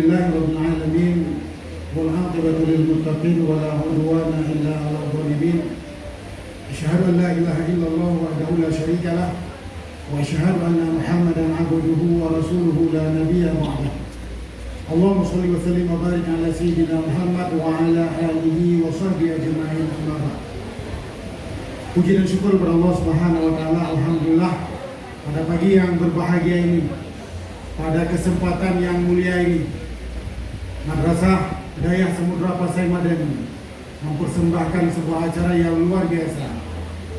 لله رب العالمين والعاقبة للمتقين ولا عدوان إلا على الظالمين. أشهد أن لا إله إلا الله وحده لا شريك له وأشهد أن محمدا عبده ورسوله لا نبي بعده. اللهم صل وسلم وبارك على سيدنا محمد وعلى آله وصحبه أجمعين. أما بعد. Puji dan syukur kepada Allah Subhanahu wa taala. Alhamdulillah pada pagi yang berbahagia ini, pada kesempatan yang mulia ini, Madrasah Dayah Samudra Pasai Madani mempersembahkan sebuah acara yang luar biasa,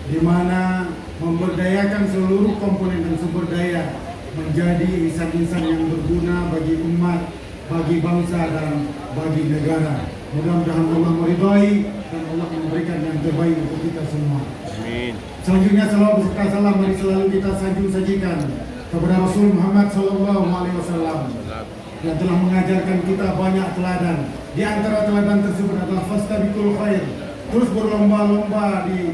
di mana memberdayakan seluruh komponen dan sumber daya menjadi insan-insan yang berguna bagi umat, bagi bangsa dan bagi negara. Mudah-mudahan Allah meridai dan Allah memberikan yang terbaik untuk kita semua. Amin. Selanjutnya salawat beserta salam mari selalu kita sajikan kepada Rasul Muhammad SAW yang telah mengajarkan kita banyak teladan. Di antara teladan tersebut adalah fastabiqul khair, terus berlomba-lomba di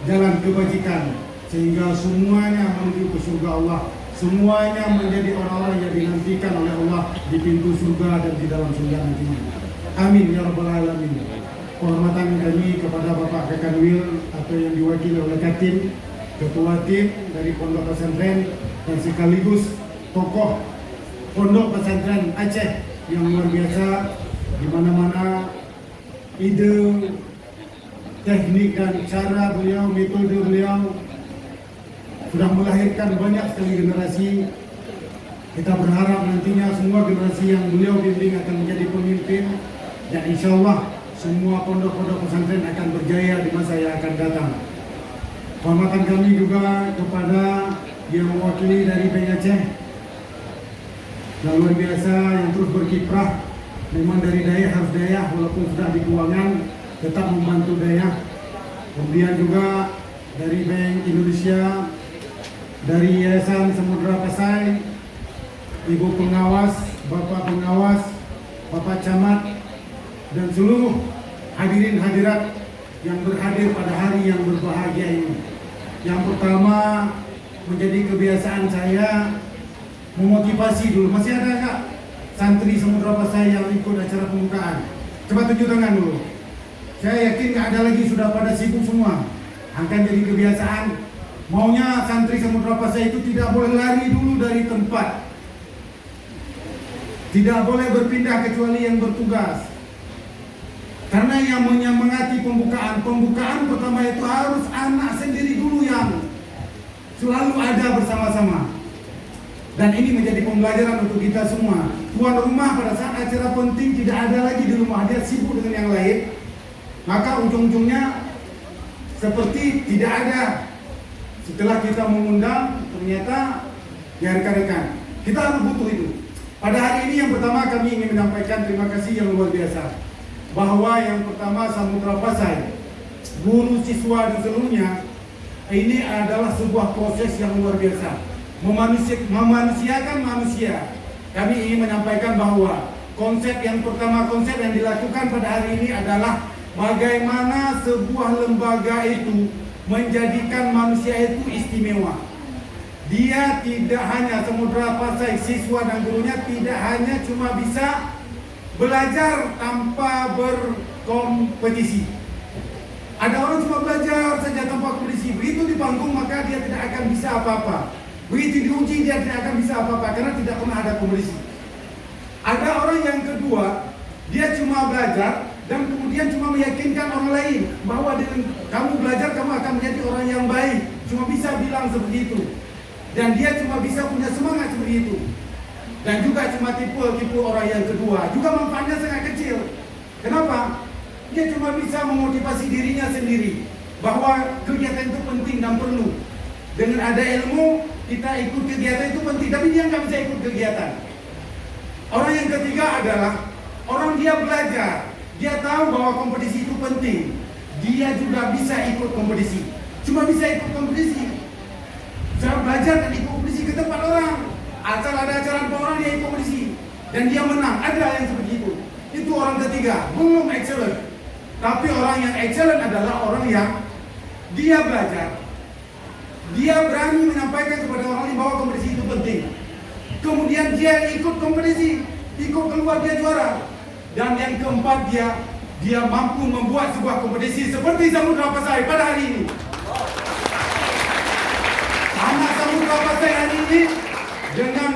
jalan kebajikan sehingga semuanya menuju ke surga Allah, semuanya menjadi orang-orang yang dinantikan oleh Allah di pintu surga dan di dalam surga nantinya. Amin ya rabbal alamin. Penghormatan kami kepada Bapak Kakanwil atau yang diwakili oleh Katim, Ketua Tim dari Pondok Pesantren dan sekaligus tokoh Pondok Pesantren Aceh yang luar biasa, di mana-mana ide, teknik dan cara beliau, metode beliau sudah melahirkan banyak sekali generasi. Kita berharap nantinya semua generasi yang beliau bimbing akan menjadi pemimpin dan insya Allah semua pondok-pondok pesantren akan berjaya di masa yang akan datang. Penghormatan kami juga kepada yang mewakili dari Bank Aceh yang luar biasa yang terus berkiprah. Memang dari daya harus daya, walaupun sudah di keuangan tetap membantu daya. Kemudian juga dari Bank Indonesia, dari Yayasan Samudra Pasai, Ibu Pengawas, Bapak Pengawas, Bapak Camat, dan seluruh hadirin hadirat yang berhadir pada hari yang berbahagia ini. Yang pertama, menjadi kebiasaan saya memotivasi dulu. Masih ada nggak santri Samudra Pasai yang ikut acara pembukaan? Coba tunjuk tangan dulu. Saya yakin nggak ada lagi, sudah pada sibuk semua. Akan jadi kebiasaan. Maunya santri Samudra Pasai itu tidak boleh lari dulu dari tempat, tidak boleh berpindah kecuali yang bertugas. Karena yang menyemangati pembukaan pertama itu harus anak sendiri dulu yang selalu ada bersama-sama. Dan ini menjadi pembelajaran untuk kita semua. Tuan rumah pada saat acara penting tidak ada lagi di rumah, dia sibuk dengan yang lain. Maka ujung-ujungnya seperti tidak ada. Setelah kita mengundang, ternyata ya rekan-rekan, kita harus butuh itu. Pada hari ini yang pertama kami ingin menyampaikan terima kasih yang luar biasa, bahwa yang pertama Samudra Pasai, guru, siswa dan seluruhnya, ini adalah sebuah proses yang luar biasa, memanusiakan manusia. Kami ingin menyampaikan bahwa konsep yang pertama, konsep yang dilakukan pada hari ini adalah bagaimana sebuah lembaga itu menjadikan manusia itu istimewa. Dia tidak hanya Samudra Pasai, siswa dan gurunya tidak hanya cuma bisa belajar tanpa berkompetisi. Ada orang cuma belajar saja tanpa kompetisi. Begitu di panggung maka dia tidak akan bisa apa-apa. Begitu diuji dia tidak akan bisa apa-apa karena tidak pernah ada kompetisi. Ada orang yang kedua, dia cuma belajar dan kemudian cuma meyakinkan orang lain bahwa dengan kamu belajar kamu akan menjadi orang yang baik. Cuma bisa bilang seperti itu. Dan dia cuma bisa punya semangat seperti itu. Dan juga cuma tipu orang yang kedua, juga manfaatnya sangat kecil. Kenapa? Dia cuma bisa memotivasi dirinya sendiri bahwa kegiatan itu penting dan perlu. Dengan ada ilmu, kita ikut kegiatan itu penting, tapi dia nggak bisa ikut kegiatan. Orang yang ketiga adalah orang dia belajar, dia tahu bahwa kompetisi itu penting, dia juga bisa ikut kompetisi. Cuma bisa ikut kompetisi. Saya belajar dan ikut kompetisi ke tempat orang. Asal ada acara orang dia ikut kompetisi dan dia menang, ada yang seperti itu. Itu orang ketiga, belum excellent. Tapi orang yang excellent adalah orang yang dia belajar, dia berani menyampaikan kepada orang lain bahwa kompetisi itu penting. Kemudian dia ikut kompetisi, ikut keluar dia juara. Dan yang keempat, dia mampu membuat sebuah kompetisi seperti Samudra Pasai pada hari ini. Anak Samudra Pasai hari ini dengan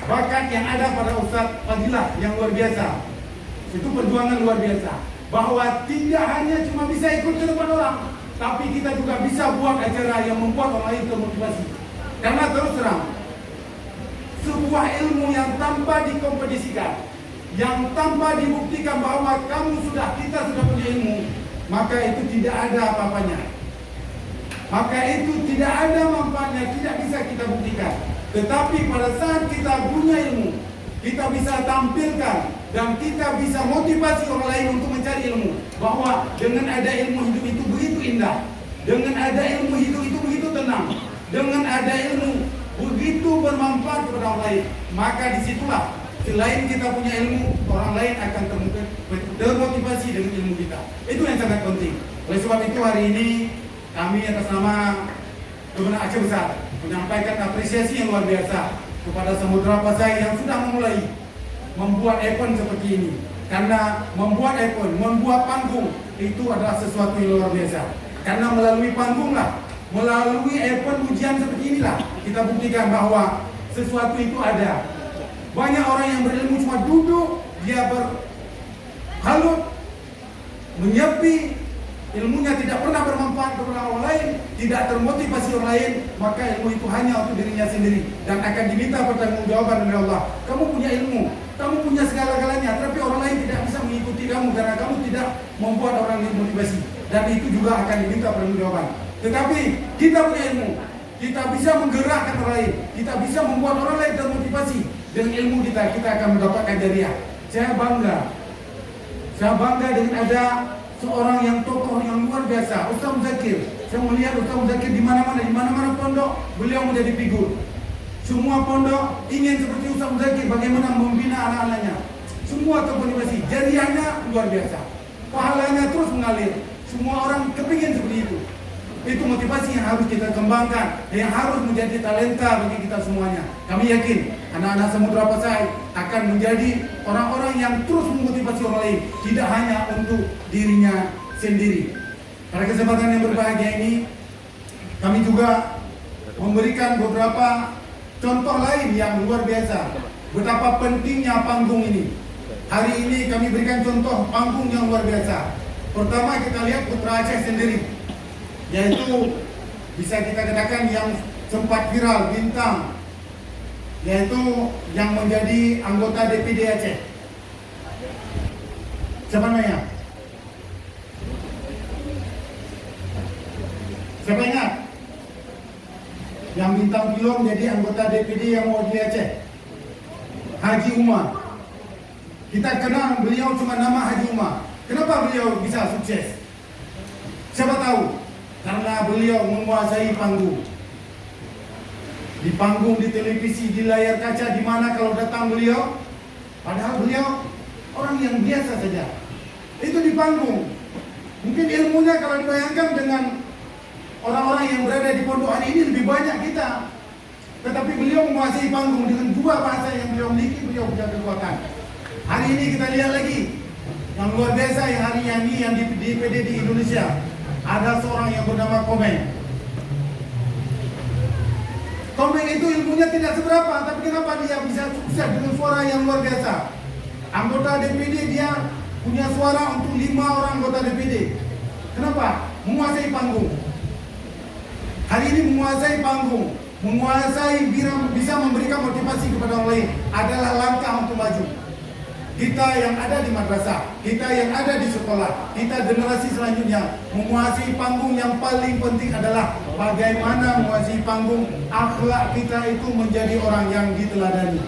bakat yang ada pada Ustaz Fadilah yang luar biasa. Itu perjuangan luar biasa. Bahwa tidak hanya cuma bisa ikut ke depan orang, tapi kita juga bisa buat acara yang membuat orang lain termotivasi. Karena terus terang, sebuah ilmu yang tanpa dikompetisikan, yang tanpa dibuktikan bahwa kita sudah punya ilmu, maka itu tidak ada apa-apanya. Maka itu tidak ada manfaatnya, tidak bisa kita buktikan. Tetapi pada saat kita punya ilmu, kita bisa tampilkan dan kita bisa motivasi orang lain untuk mencari ilmu. Bahwa dengan ada ilmu hidup itu begitu indah, dengan ada ilmu hidup itu begitu tenang, dengan ada ilmu begitu bermanfaat kepada orang lain. Maka disitulah selain kita punya ilmu, orang lain akan termotivasi dengan ilmu kita. Itu yang sangat penting. Oleh sebab itu hari ini kami atas nama Gubernur Aceh Besar menyampaikan apresiasi yang luar biasa kepada Samudra Pasai yang sudah memulai membuat event seperti ini. Karena membuat event, membuat panggung itu adalah sesuatu yang luar biasa. Karena melalui panggung lah, melalui event ujian seperti inilah kita buktikan bahwa sesuatu itu ada. Banyak orang yang berilmu cuma duduk, dia berhalut, menyepi, ilmunya tidak pernah bermanfaat kepada orang lain, tidak termotivasi orang lain, maka ilmu itu hanya untuk dirinya sendiri dan akan diminta pertanggungjawaban oleh Allah. Kamu punya ilmu, kamu punya segala-galanya, tapi orang lain tidak bisa mengikuti kamu karena kamu tidak membuat orang lain motivasi, dan itu juga akan diminta pertanggungjawaban. Tetapi kita punya ilmu, kita bisa menggerakkan orang lain, kita bisa membuat orang lain termotivasi. Dengan ilmu kita akan mendapatkan jariah. Saya bangga dengan ada seorang yang tokoh yang luar biasa, Ustaz Muzakir. Saya melihat Ustaz Muzakir di mana-mana pondok, beliau menjadi figur. Semua pondok ingin seperti Ustaz Muzakir, bagaimana membina anak-anaknya. Semua termotivasi, jariahnya luar biasa. Pahalanya terus mengalir. Semua orang kepingin seperti itu. Itu motivasi yang harus kita kembangkan, yang harus menjadi talenta bagi kita semuanya. Kami yakin anak-anak Samudra Pasai akan menjadi orang-orang yang terus memotivasi orang lain, tidak hanya untuk dirinya sendiri. Pada kesempatan yang berbahagia ini, kami juga memberikan beberapa contoh lain yang luar biasa, betapa pentingnya panggung ini. Hari ini kami berikan contoh panggung yang luar biasa. Pertama kita lihat Putra Aceh sendiri, yaitu bisa kita katakan yang sempat viral, bintang, yaitu yang menjadi anggota DPD Aceh. Siapa namanya? Siapa ingat? Yang bintang film jadi anggota DPD yang mewakili Aceh, Haji Umar. Kita kenal beliau cuma nama Haji Umar. Kenapa beliau bisa sukses? Siapa tahu? Karena beliau menguasai panggung. Di panggung, di televisi, di layar kaca, di mana kalau datang beliau, padahal beliau orang yang biasa saja. Itu di panggung. Mungkin ilmunya kalau dibayangkan dengan orang-orang yang berada di pondok hari ini lebih banyak kita. Tetapi beliau menguasai panggung dengan dua bahasa yang beliau miliki, beliau punya kekuatan. Hari ini kita lihat lagi yang luar biasa yang hari ini yang di DPD di Indonesia. Ada seorang yang bernama Komeng. Komeng itu ilmunya tidak seberapa, tapi kenapa dia bisa sukses dengan suara yang luar biasa? Anggota DPD dia punya suara untuk 5 orang anggota DPD. Kenapa? Menguasai panggung. Hari ini menguasai panggung, bisa memberikan motivasi kepada orang lain adalah langkah untuk maju. Kita yang ada di madrasah, kita yang ada di sekolah, kita generasi selanjutnya menguasai panggung. Yang paling penting adalah bagaimana menguasai panggung, akhlak kita itu menjadi orang yang diteladani.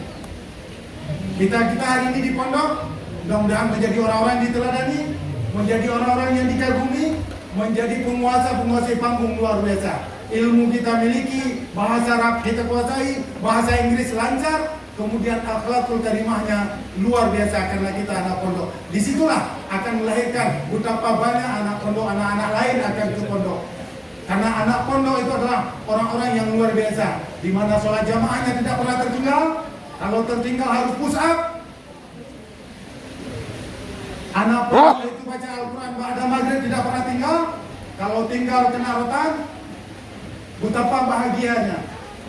Kita hari ini di pondok, mudah-mudahan menjadi orang-orang yang diteladani, menjadi orang-orang yang dikagumi, menjadi penguasa panggung luar biasa. Ilmu kita miliki, bahasa Arab kita kuasai, bahasa Inggris lancar, kemudian akhlakul karimahnya luar biasa karena kita anak pondok. Disitulah akan melahirkan betapa banyak anak pondok, anak-anak lain akan ke pondok. Karena anak pondok itu adalah orang-orang yang luar biasa, di mana sholat jamaahnya tidak pernah tertinggal. Kalau tertinggal harus push up, Anak pun itu baca Al-Quran ba'da maghrib tidak pernah tinggal. Kalau tinggal kena rotan, betapa bahagianya,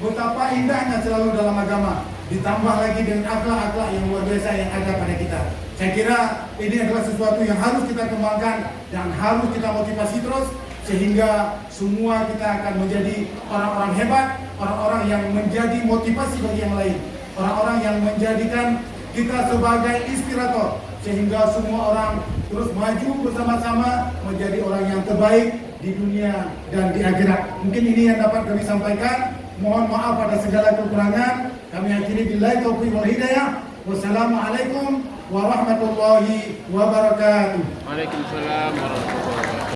betapa indahnya selalu dalam agama. Ditambah lagi dengan akhlak-akhlak yang luar biasa yang ada pada kita. Saya kira ini adalah sesuatu yang harus kita kembangkan dan harus kita motivasi terus, sehingga semua kita akan menjadi orang-orang hebat, orang-orang yang menjadi motivasi bagi yang lain, orang-orang yang menjadikan kita sebagai inspirator, sehingga semua orang terus maju bersama-sama menjadi orang yang terbaik di dunia dan di akhirat. Mungkin ini yang dapat kami sampaikan. Mohon maaf pada segala kekurangan. Kami akhiri billahi taufiq wal hidayah. Wassalamualaikum warahmatullahi wabarakatuh. Waalaikumsalam warahmatullahi wabarakatuh.